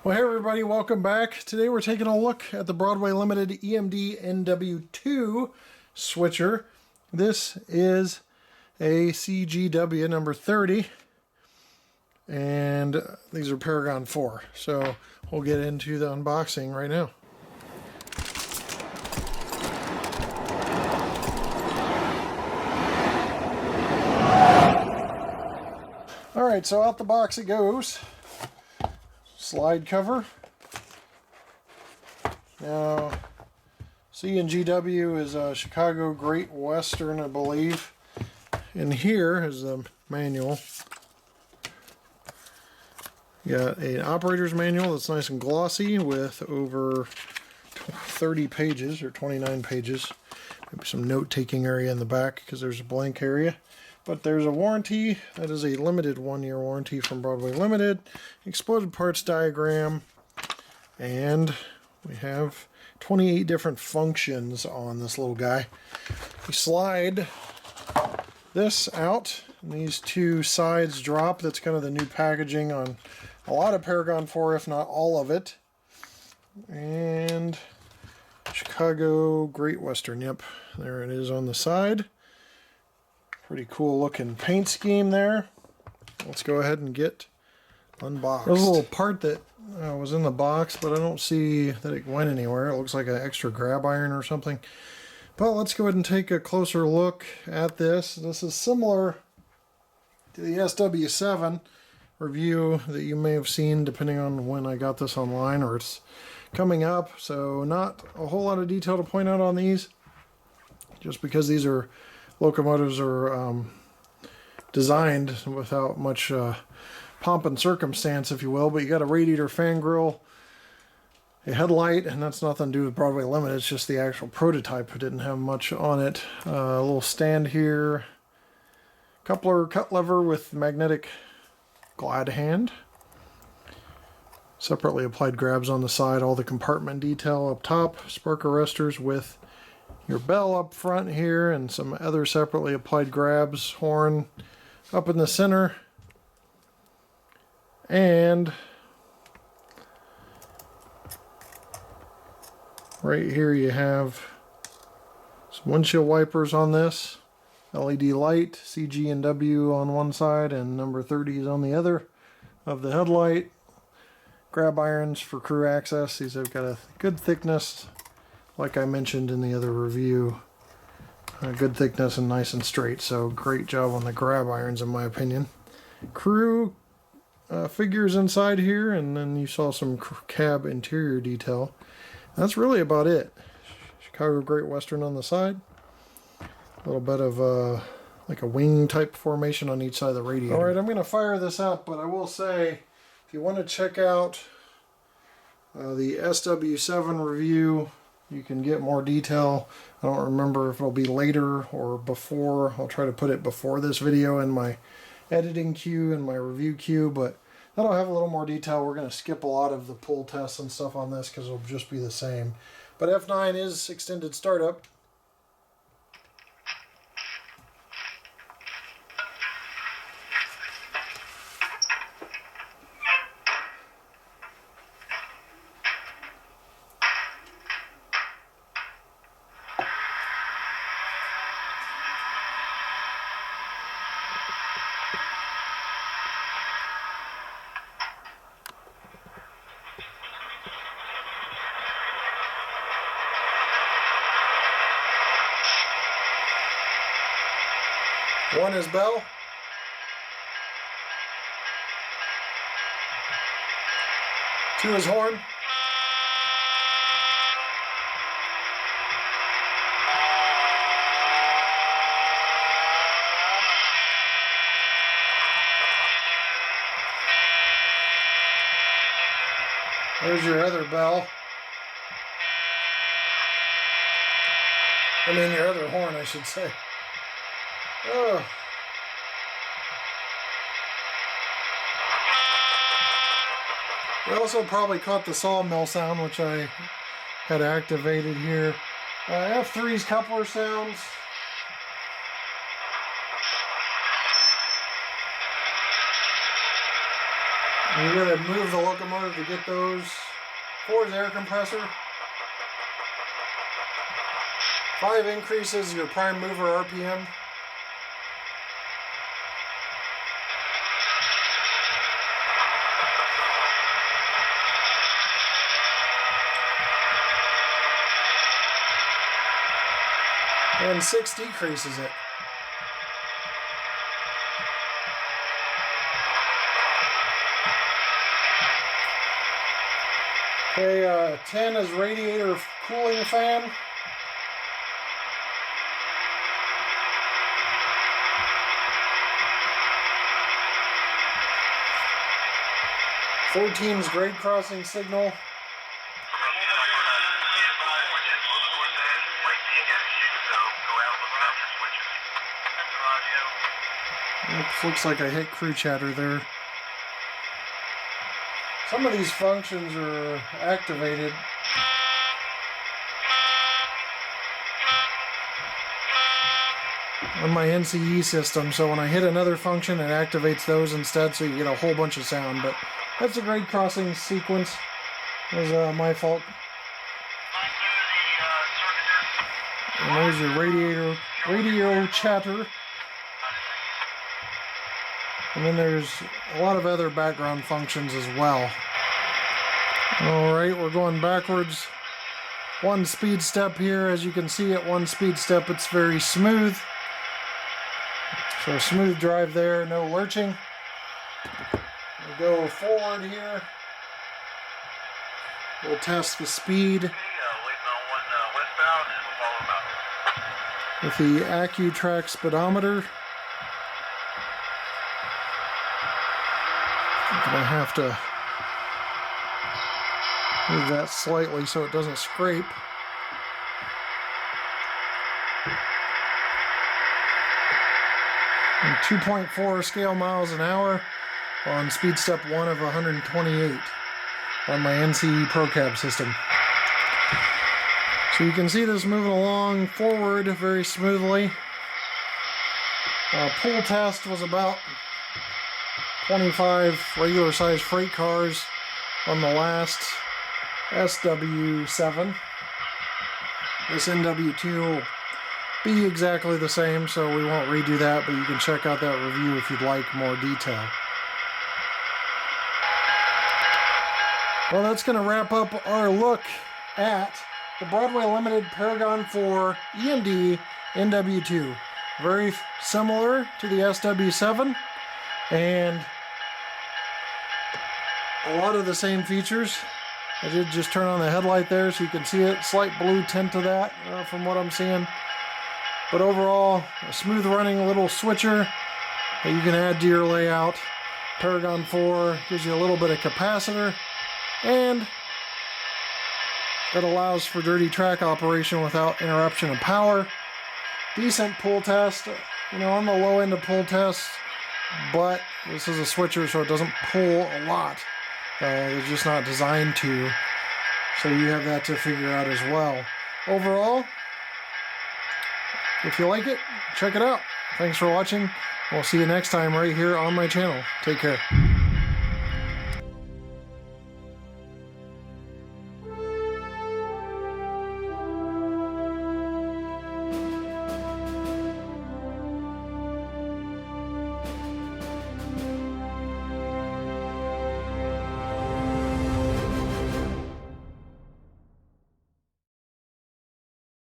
Well, hey everybody, welcome back. Today we're taking a look at the Broadway Limited EMD NW2 switcher. This is a CGW number 30, and these are Paragon4. So we'll get into the unboxing right now. Alright, so out the box it goes. Slide cover. Now, CGW is a Chicago Great Western, I believe. And here is the manual. You got an operator's manual that's nice and glossy with over 30 pages or 29 pages. Maybe some note-taking area in the back because there's a blank area. But there's a warranty. That is a limited 1-year warranty from Broadway Limited. Exploded parts diagram. And we have 28 different functions on this little guy. We slide this out, and these two sides drop. That's kind of the new packaging on a lot of Paragon4, if not all of it. And Chicago Great Western. Yep, there it is on the side. Pretty cool looking paint scheme there. Let's go ahead and get unboxed. There's a little part that was in the box, but I don't see that it went anywhere. It looks like an extra grab iron or something. But let's go ahead and take a closer look at this. This is similar to the SW7 review that you may have seen depending on when I got this online or it's coming up. So not a whole lot of detail to point out on these, just because these are locomotives are designed without much pomp and circumstance, if you will. But you got a radiator fan grill, a headlight, and that's nothing to do with Broadway Limited. It's just the actual prototype. It didn't have much on it. A little stand here, coupler cut lever with magnetic glad hand, separately applied grabs on the side, all the compartment detail up top, spark arresters with your bell up front here, and some other separately applied grabs, horn up in the center, and right here you have some windshield wipers on this, LED light, CG and W on one side and number 30 is on the other of the headlight, grab irons for crew access. These have got a good thickness, like I mentioned in the other review, good thickness and nice and straight, so great job on the grab irons in my opinion. Crew figures inside here, and then you saw some cab interior detail. That's really about it. Chicago Great Western on the side, a little bit of like a wing type formation on each side of the radiator. Alright, I'm going to fire this up, but I will say, if you want to check out the SW7 review, you can get more detail. I don't remember if it'll be later or before. I'll try to put it before this video in my editing queue and my review queue, but that'll have a little more detail. We're going to skip a lot of the pull tests and stuff on this because it'll just be the same. But F9 is extended startup. One is bell. Two is horn. There's your other bell. I mean your other horn, I should say. Oh. You also probably caught the sawmill sound, which I had activated here. F3's coupler sounds. And you're going to move the locomotive to get those. 4 is air compressor. 5 increases your prime mover RPM. And 6 decreases it. Okay, 10 is radiator cooling fan. Is grade crossing signal. Oops, looks like I hit crew chatter there. Some of these functions are activated. On my NCE system, so when I hit another function, it activates those instead, so you get a whole bunch of sound. But that's a grade crossing sequence. It was my fault. And there's your radio chatter. And then there's a lot of other background functions as well. Alright, we're going backwards. 1 speed step here. As you can see at 1 speed step, it's very smooth. So smooth drive there, no lurching. We'll go forward here. We'll test the speed with the AccuTrack speedometer. I'm going to have to move that slightly so it doesn't scrape. And 2.4 scale miles an hour on speed step 1 of 128 on my NCE Pro Cab system. So you can see this moving along forward very smoothly. Pull test was about 25 regular size freight cars on the last SW7. This NW2 will be exactly the same, so we won't redo that, but you can check out that review if you'd like more detail. Well, that's going to wrap up our look at the Broadway Limited Paragon4 EMD NW2. Very similar to the SW7 and a lot of the same features. I did just turn on the headlight there so you can see it. Slight blue tint to that from what I'm seeing. But overall, a smooth running little switcher that you can add to your layout. Paragon4 gives you a little bit of capacitor, and it allows for dirty track operation without interruption of power. Decent pull test, you know, on the low end of pull tests, but this is a switcher, so it doesn't pull a lot. It's just not designed to, so you have that to figure out as well. Overall, if you like it, check it out. Thanks for watching. We'll see you next time right here on my channel. Take care.